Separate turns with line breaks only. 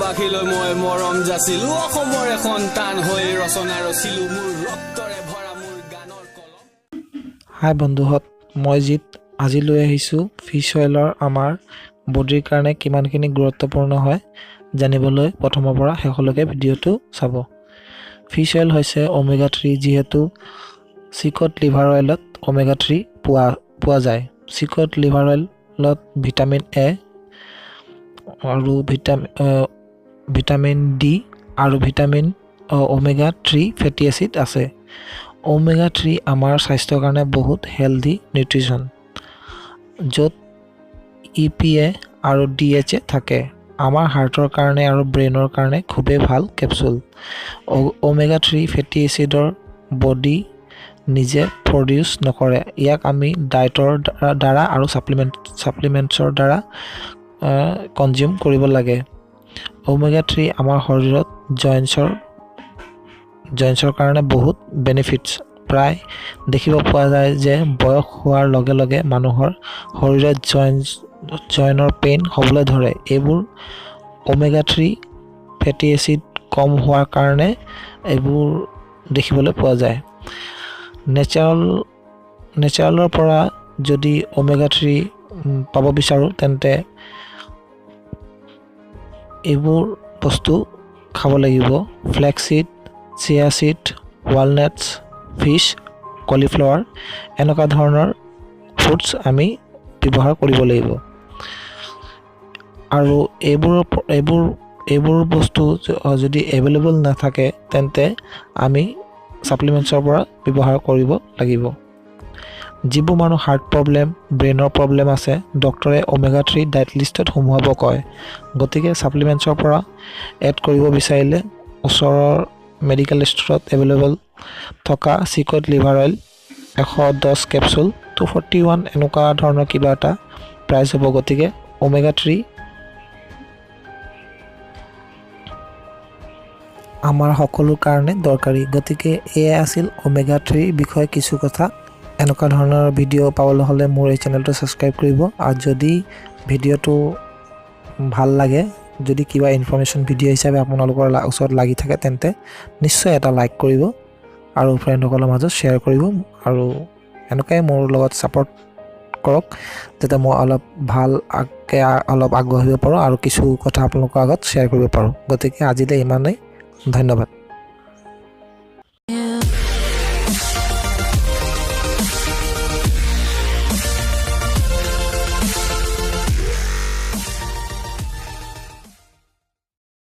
আখিলৈ মই মৰম যাচিলো অসমৰ এখন টান হৈ ৰচনা ৰচিলো মোৰ ৰক্তৰে ভৰা মোৰ গানৰ কলম।
হাই বন্ধুহঁত, মই জিত আজি লৈ আহিছোঁ ফিছ অইলৰ আমাৰ বডিৰ কাৰণে কিমানখিনি গুৰুত্বপূৰ্ণ হয় জানিবলৈ প্ৰথমৰ পৰা শেষলৈকে ভিডিঅ'টো চাব। ফিছ অইল হৈছে ওমেগা 3, যিহেতু চিকট লিভাৰ অইলত ওমেগা 3 পোৱা যায়। চিকট লিভাৰ অইলত ভিটামিন এ আৰু ভিটামিন ডি আৰু ওমেগা 3 ফেটি এচিড আছে। ওমেগা 3 আমাৰ স্বাস্থ্যৰ কাৰণে বহুত হেল্ডি নিউট্ৰিশ্যন, য'ত EPA আৰু DHA থাকে। আমাৰ হাৰ্টৰ কাৰণে আৰু ব্ৰেইনৰ কাৰণে খুবেই ভাল কেপচুল। ওমেগা 3 ফেটি এচিডৰ বডি নিজে প্ৰডিউচ নকৰে, ইয়াক আমি ডায়েটৰ দ্বাৰা আৰু ছাপ্লিমেণ্টছৰ দ্বাৰা কনজিউম কৰিব লাগে। ওমেগা 3 আমাৰ শৰীৰত জইণ্টছৰ কাৰণে বহুত বেনিফিটছ। প্ৰায় দেখিব পোৱা যায় যে বয়স হোৱাৰ লগে লগে মানুহৰ শৰীৰত জইনৰ পেইন হ'বলৈ ধৰে। এইবোৰ ওমেগা 3 ফেটি এচিড কম হোৱাৰ কাৰণে এইবোৰ দেখিবলৈ পোৱা যায়। নেচাৰেলৰ পৰা যদি ওমেগা 3 পাব বিচাৰোঁ, তেন্তে এইবোৰ বস্তু খাব লাগিব: ফ্লেক্সিড, চিয়া চিড, ৱালনাটছ, ফিছ, কলিফ্লাৱাৰ, এনেকুৱা ধৰণৰ ফুডছ আমি ব্যৱহাৰ কৰিব লাগিব। আৰু এইবোৰ বস্তু যদি এভেইলেবল নাথাকে, তেন্তে আমি ছাপ্লিমেণ্টছৰ পৰা ব্যৱহাৰ কৰিব লাগিব। যিবোৰ মানুহ হাৰ্ট প্ৰব্লেম, ব্ৰেইনৰ প্ৰব্লেম আছে, ডক্টৰে ওমেগা 3 ডায়েট লিষ্টত সোমোৱাব কয়। গতিকে ছাপ্লিমেণ্টছৰ পৰা এড কৰিব বিচাৰিলে ওচৰৰ মেডিকেল ষ্ট'ৰত এভেইলেবল থকা চিকট লিভাৰ অইল 110 কেপচুল 241 এনেকুৱা ধৰণৰ কিবা এটা প্ৰাইচ হ'ব। গতিকে ওমেগা 3 আমাৰ সকলোৰ কাৰণে দৰকাৰী। গতিকে এয়াই আছিল ওমেগা 3 বিষয়ে কিছু কথা। এনেকুৱা ধৰণৰ ভিডিঅ' পাবলৈ হ'লে মোৰ এই চেনেলটো ছাবস্ক্ৰাইব কৰিব। আৰু যদি ভিডিঅ'টো ভাল লাগে, যদি কিবা ইনফৰ্মেশ্যন ভিডিঅ' হিচাপে আপোনালোকৰ ওচৰত লাগি থাকে, তেন্তে নিশ্চয় এটা লাইক কৰিব আৰু ফ্ৰেণ্ডসকলৰ মাজত শ্বেয়াৰ কৰিব। আৰু এনেকুৱাই মোৰ লগত ছাপৰ্ট কৰক, যাতে মই অলপ আগবাঢ়িব পাৰোঁ আৰু কিছু কথা আপোনালোকৰ আগত শ্বেয়াৰ কৰিব পাৰোঁ। গতিকে আজিলৈ ইমানেই, ধন্যবাদ।